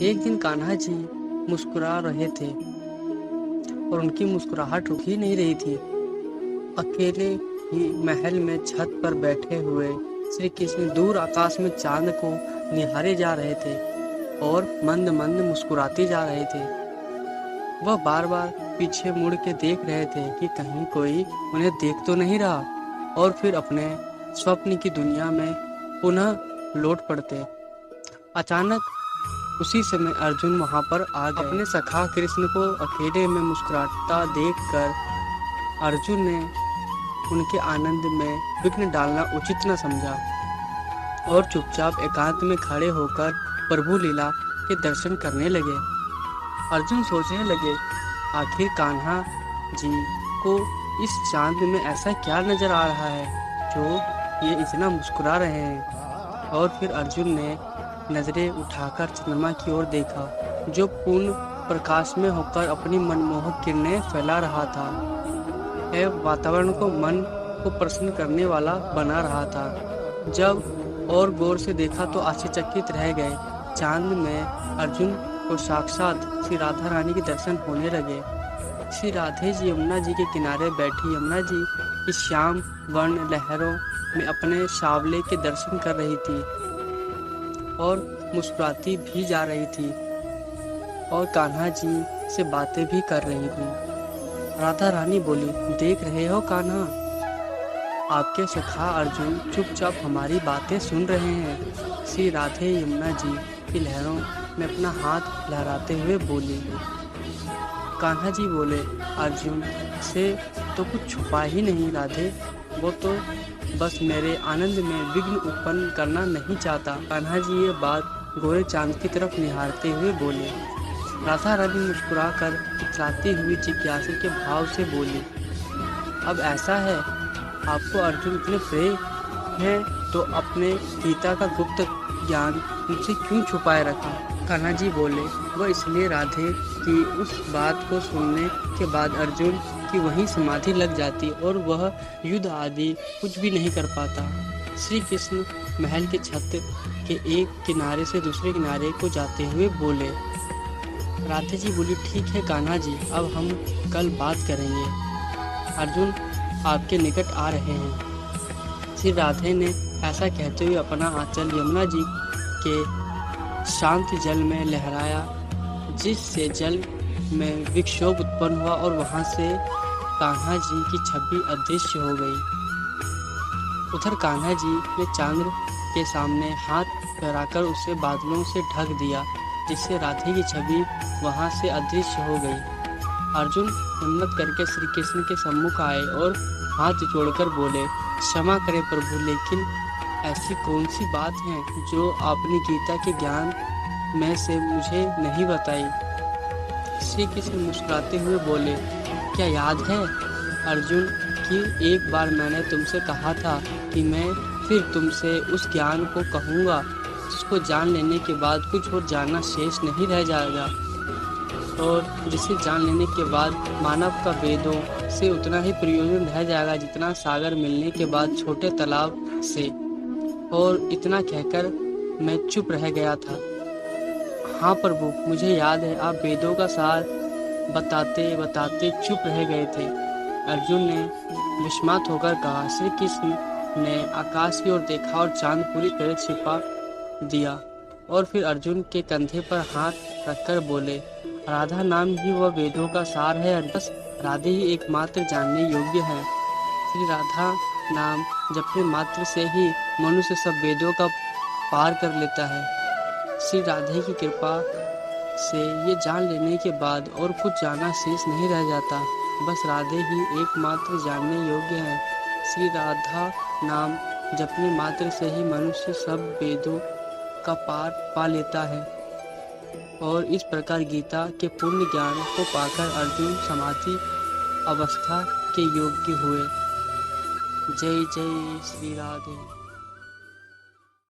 एक दिन कान्हा जी मुस्कुरा रहे थे और उनकी मुस्कुराहट रुक ही नहीं रही थी। अकेले ही महल में छत पर बैठे हुए श्री कृष्ण दूर आकाश में चांद को निहारे जा रहे थे और मंद मंद मुस्कुराते जा रहे थे। वह बार बार पीछे मुड़ के देख रहे थे कि कहीं कोई उन्हें देख तो नहीं रहा, और फिर अपने स्वप्न की दुनिया में पुनः लौट पड़ते। अचानक उसी समय अर्जुन वहां पर आ गए। अपने सखा कृष्ण को अकेले में मुस्कुराता देखकर अर्जुन ने उनके आनंद में विघ्न डालना उचित न समझा और चुपचाप एकांत में खड़े होकर प्रभु लीला के दर्शन करने लगे। अर्जुन सोचने लगे, आखिर कान्हा जी को इस चांद में ऐसा क्या नजर आ रहा है जो ये इतना मुस्कुरा रहे हैं। और फिर अर्जुन ने नजरें उठाकर चंद्रमा की ओर देखा, जो पूर्ण प्रकाश में होकर अपनी मनमोहक किरणें फैला रहा था। यह वातावरण को मन को प्रसन्न करने वाला बना रहा था। जब और गौर से देखा तो आश्चर्यचकित रह गए। चांद में अर्जुन को साक्षात श्री राधा रानी के दर्शन होने लगे। श्री राधे जी यमुना जी के किनारे बैठी यमुना जी की श्याम वर्ण लहरों में अपने सांवले के दर्शन कर रही थी और मुस्कुराती भी जा रही थी और कान्हा जी से बातें भी कर रही थी। राधा रानी बोली, देख रहे हो कान्हा, आपके सखा अर्जुन चुपचाप हमारी बातें सुन रहे हैं। श्री राधे यमुना जी की लहरों में अपना हाथ लहराते हुए बोली। कान्हा जी बोले, अर्जुन से तो कुछ छुपा ही नहीं राधे, वो तो बस मेरे आनंद में विघ्न उत्पन्न करना नहीं चाहता। कान्हा जी ये बात गोरे चांद की तरफ निहारते हुए बोले। राधा रानी मुस्कुराकर इतराती हुई जिज्ञासा के भाव से बोली, अब ऐसा है, आपको अर्जुन इतने प्रिय हैं तो अपने गीता का गुप्त ज्ञान मुझसे क्यों छुपाए रखा। कान्हा जी बोले, वह इसलिए राधे कि उस बात को सुनने के बाद अर्जुन की वहीं समाधि लग जाती और वह युद्ध आदि कुछ भी नहीं कर पाता। श्री कृष्ण महल के छत के एक किनारे से दूसरे किनारे को जाते हुए बोले। राधे जी बोली, ठीक है कान्हा जी, अब हम कल बात करेंगे, अर्जुन आपके निकट आ रहे हैं। श्री राधे ने ऐसा कहते हुए अपना आंचल यमुना जी के शांत जल में लहराया, जिससे जल में विक्षोभ उत्पन्न हुआ और वहां से कान्हा जी की छवि अदृश्य हो गई। उधर कान्हा जी ने चांद के सामने हाथ फैलाकर उसे बादलों से ढक दिया, जिससे राधे की छवि वहां से अदृश्य हो गई। अर्जुन हिम्मत करके श्री कृष्ण के सम्मुख आए और हाथ जोड़कर बोले, क्षमा करें प्रभु, लेकिन ऐसी कौन सी बात है जो आपने गीता के ज्ञान में से मुझे नहीं बताई। श्री कृष्ण मुस्कुराते हुए बोले, क्या याद है अर्जुन कि एक बार मैंने तुमसे कहा था कि मैं फिर तुमसे उस ज्ञान को कहूँगा जिसको जान लेने के बाद कुछ और जानना शेष नहीं रह जाएगा, और जिसे जान लेने के बाद मानव का वेदों से उतना ही प्रयोजन रह जाएगा जितना सागर मिलने के बाद छोटे तालाब से। और इतना कहकर मैं चुप रह गया था। हाँ प्रभु, मुझे याद है, आप वेदों का सार बताते बताते चुप रह गए थे। अर्जुन ने विस्मित होकर कहा। श्री कृष्ण ने आकाश की ओर देखा और चांद पूरी तरह छिपा दिया और फिर अर्जुन के कंधे पर हाथ रखकर बोले, राधा नाम ही वह वेदों का सार है, बस राधे ही एकमात्र जानने योग्य है। श्री राधा नाम जपने मात्र से ही मनुष्य सब वेदों का पार कर लेता है। श्री राधे की कृपा से ये जान लेने के बाद और कुछ जानना शेष नहीं रह जाता, बस राधे ही एकमात्र जानने योग्य है। श्री राधा नाम जपने मात्र से ही मनुष्य सब वेदों का पार पा लेता है। और इस प्रकार गीता के पूर्ण ज्ञान को पाकर अर्जुन समाधि अवस्था के योग्य हुए। जय जय श्री राधे।